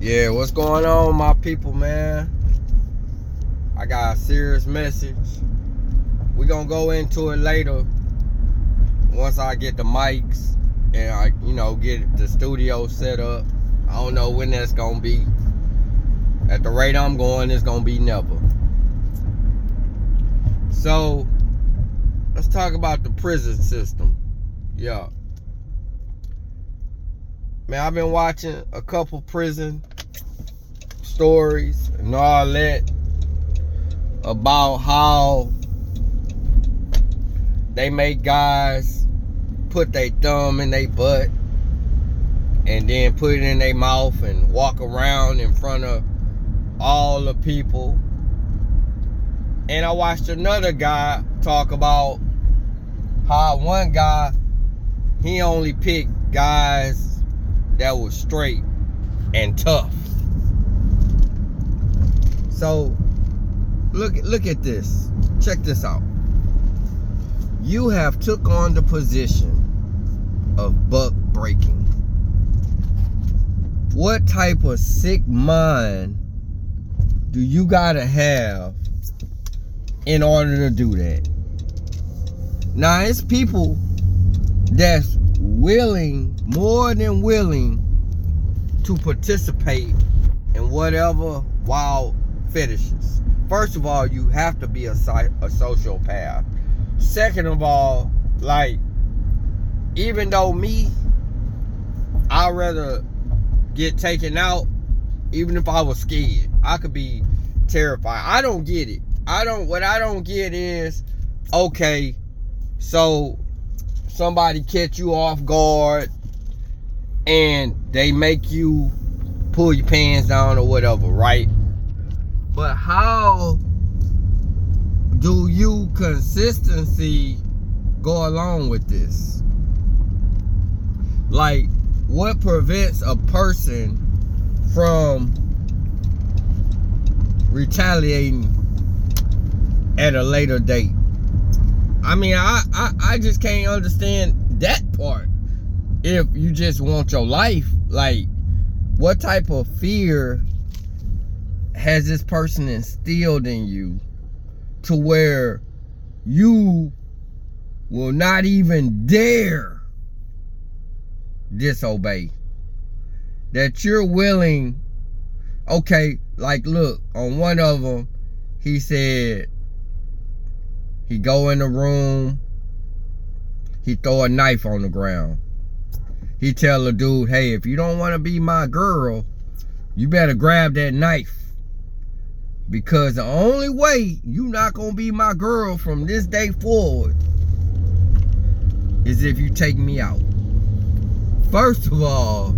Yeah, what's going on, my people, man? I got a serious message. We're gonna go into it later once I get the mics and I, get the studio set up. I don't know when that's gonna be. At the rate I'm going, it's gonna be never. So, let's talk about the prison system. Yeah. Man, I've been watching a couple prison stories and all that about how they make guys put their thumb in their butt and then put it in their mouth and walk around in front of all the people. And I watched another guy talk about how one guy, he only picked guys that was straight and tough. So look at this. Check this out. You have took on the position of buck breaking. What type of sick mind do you gotta have in order to do that? Now, it's people that's willing, more than willing, to participate in whatever wild fetishes. First of all, you have to be a sociopath. Second of all, even though I'd rather get taken out, even if I was scared. I could be terrified. I don't get it. What I don't get is, okay, so somebody catch you off guard and they make you pull your pants down or whatever, right? But how do you consistency go along with this? Like, what prevents a person from retaliating at a later date? I mean, I just can't understand that part. If you just want your life, like, what type of fear has this person instilled in you to where you will not even dare disobey? That you're willing, okay, like, look, on one of them, he said he go in the room, he throw a knife on the ground. He tell the dude, hey, if you don't want to be my girl, you better grab that knife. Because the only way you not going to be my girl from this day forward is if you take me out. First of all,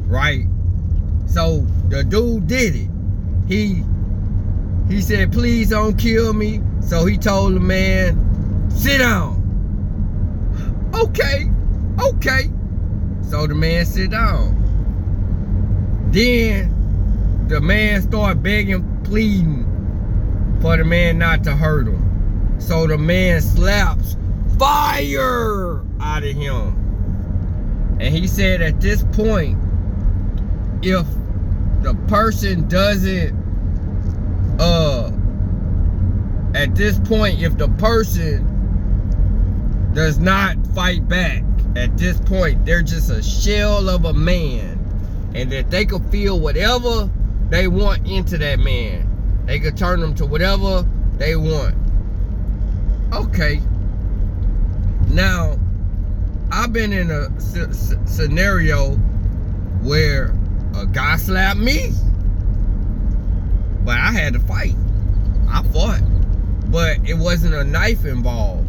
right? So the dude did it. He said, please don't kill me. So he told the man, sit down. Okay. So the man sit down. Then the man started begging, pleading for the man not to hurt him. So the man slaps fire out of him. And he said at this point, if the person doesn't, if the person does not fight back, at this point, they're just a shell of a man. And that they could feel whatever they want into that man. They could turn them to whatever they want. Okay. Now, I've been in a scenario where a guy slapped me, but I had to fight. I fought, but it wasn't a knife involved.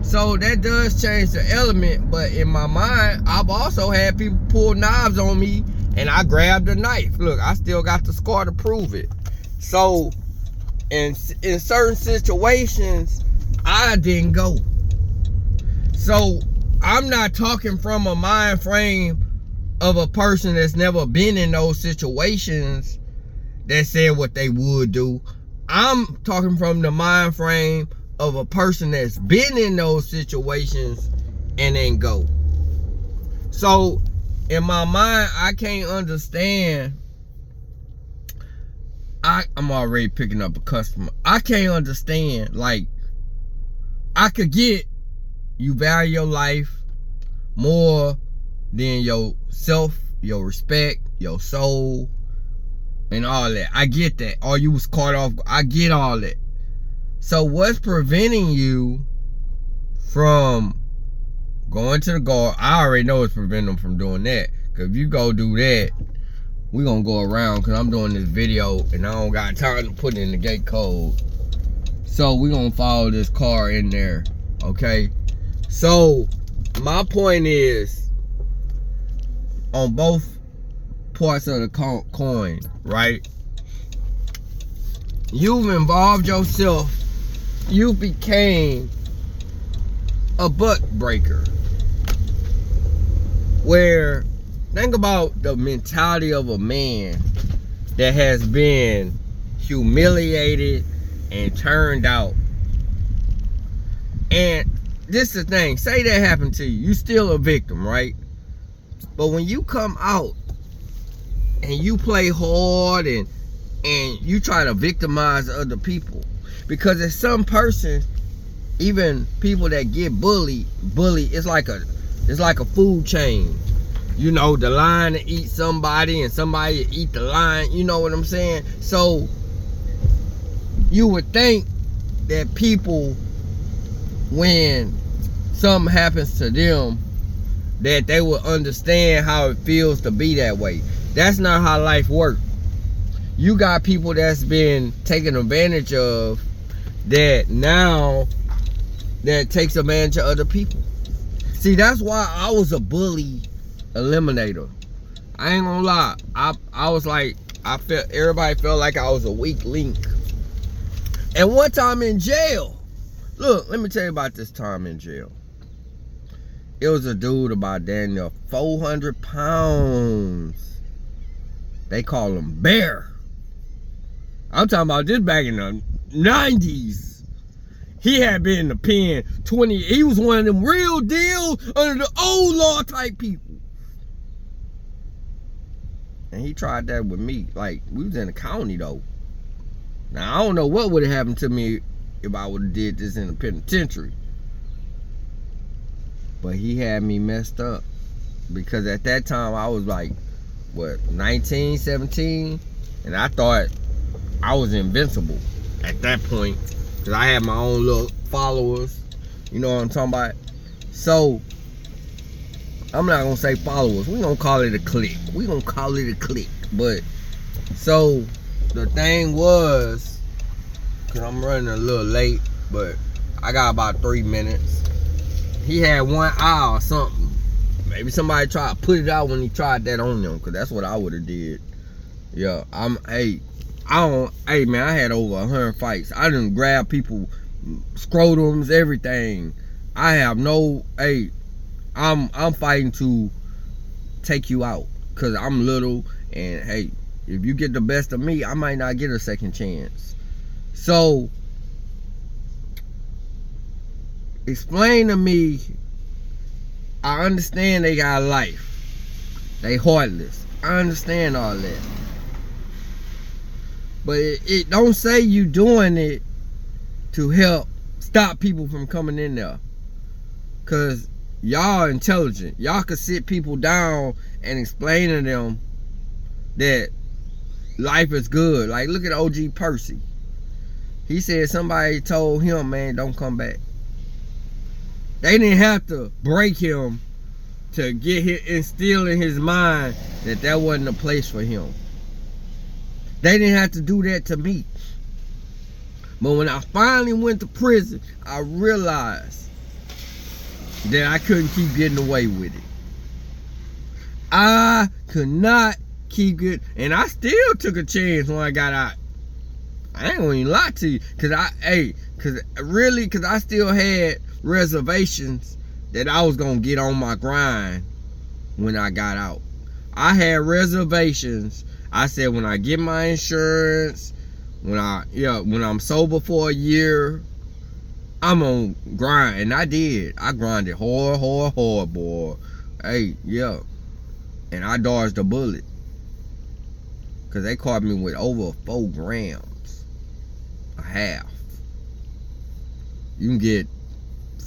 So that does change the element, but in my mind, I've also had people pull knives on me and I grabbed a knife. Look, I still got the scar to prove it. So in certain situations, I didn't go. So I'm not talking from a mind frame of a person that's never been in those situations that said what they would do. I'm talking from the mind frame of a person that's been in those situations and then go. So in my mind, I can't understand. I'm already picking up a customer. I can't understand. Like, I could get you value your life more than your self, your respect, your soul, and all that. I get that. Or you was caught off. I get all that. So what's preventing you from going to the guard? I already know it's preventing them from doing that. Because if you go do that, we gonna go around, because I'm doing this video and I don't got time to put in the gate code. So we gonna follow this car in there, okay? So my point is, on both parts of the coin, right? You've involved yourself. You became a butt breaker. Where, think about the mentality of a man that has been humiliated and turned out. And this is the thing, say that happened to you, you still a victim, right? But when you come out and you play hard and you try to victimize other people, because there's some person, even people that get bullied, it's like a food chain. You know, the lion to eat somebody and somebody to eat the lion, you know what I'm saying? So you would think that people, when something happens to them, that they will understand how it feels to be that way. That's not how life works. You got people that's been taken advantage of, that now that takes advantage of other people. See, that's why I was a bully eliminator. I ain't gonna lie. I was like, everybody felt like I was a weak link. And one time in jail, look, let me tell you about this time in jail. It was a dude about damn near 400 pounds. They call him Bear. I'm talking about this back in the 90s. He had been in the pen 20. He was one of them real deal under the old law type people. And he tried that with me. Like, we was in the county though. Now I don't know what would have happened to me if I would have did this in the penitentiary. But he had me messed up. Because at that time I was like, what, 19, 17? And I thought I was invincible at that point. Because I had my own little followers. You know what I'm talking about? So, I'm not going to say followers. We're going to call it a clique. We're going to call it a clique. But, so, the thing was, because I'm running a little late, but I got about 3 minutes. He had one eye or something. Maybe somebody tried to put it out when he tried that on them, because that's what I would have did. Yeah, hey man, I had over 100 fights. I done grab people, scrotums, everything. I have no, I'm fighting to take you out, because I'm little, and hey, if you get the best of me, I might not get a second chance. So, explain to me, I understand they got life. They heartless. I understand all that. But it don't say you doing it to help stop people from coming in there. Because y'all intelligent. Y'all could sit people down and explain to them that life is good. Like, look at OG Percy. He said somebody told him, man, don't come back. They didn't have to break him to instill in his mind that that wasn't a place for him. They didn't have to do that to me. But when I finally went to prison, I realized that I couldn't keep getting away with it. I could not keep it, and I still took a chance when I got out. I ain't gonna even lie to you, cause I still had reservations that I was gonna get on my grind when I got out. I had reservations. I said, when I get my insurance, when I'm sober for a year, I'm on grind. And I did. I grinded hard, boy. Hey, yeah. And I dodged a bullet. Because they caught me with over 4 grams. A half. You can get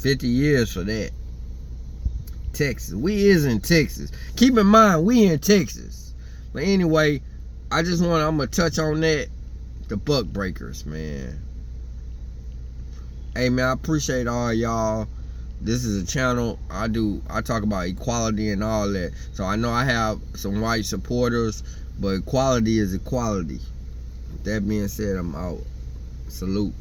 50 years for that. Texas. We is in Texas. Keep in mind, we in Texas. But anyway, I'm going to touch on that. The buck breakers, man. Hey, man, I appreciate all y'all. This is a channel I talk about equality and all that. So I know I have some white supporters, but equality is equality. With that being said, I'm out. Salute.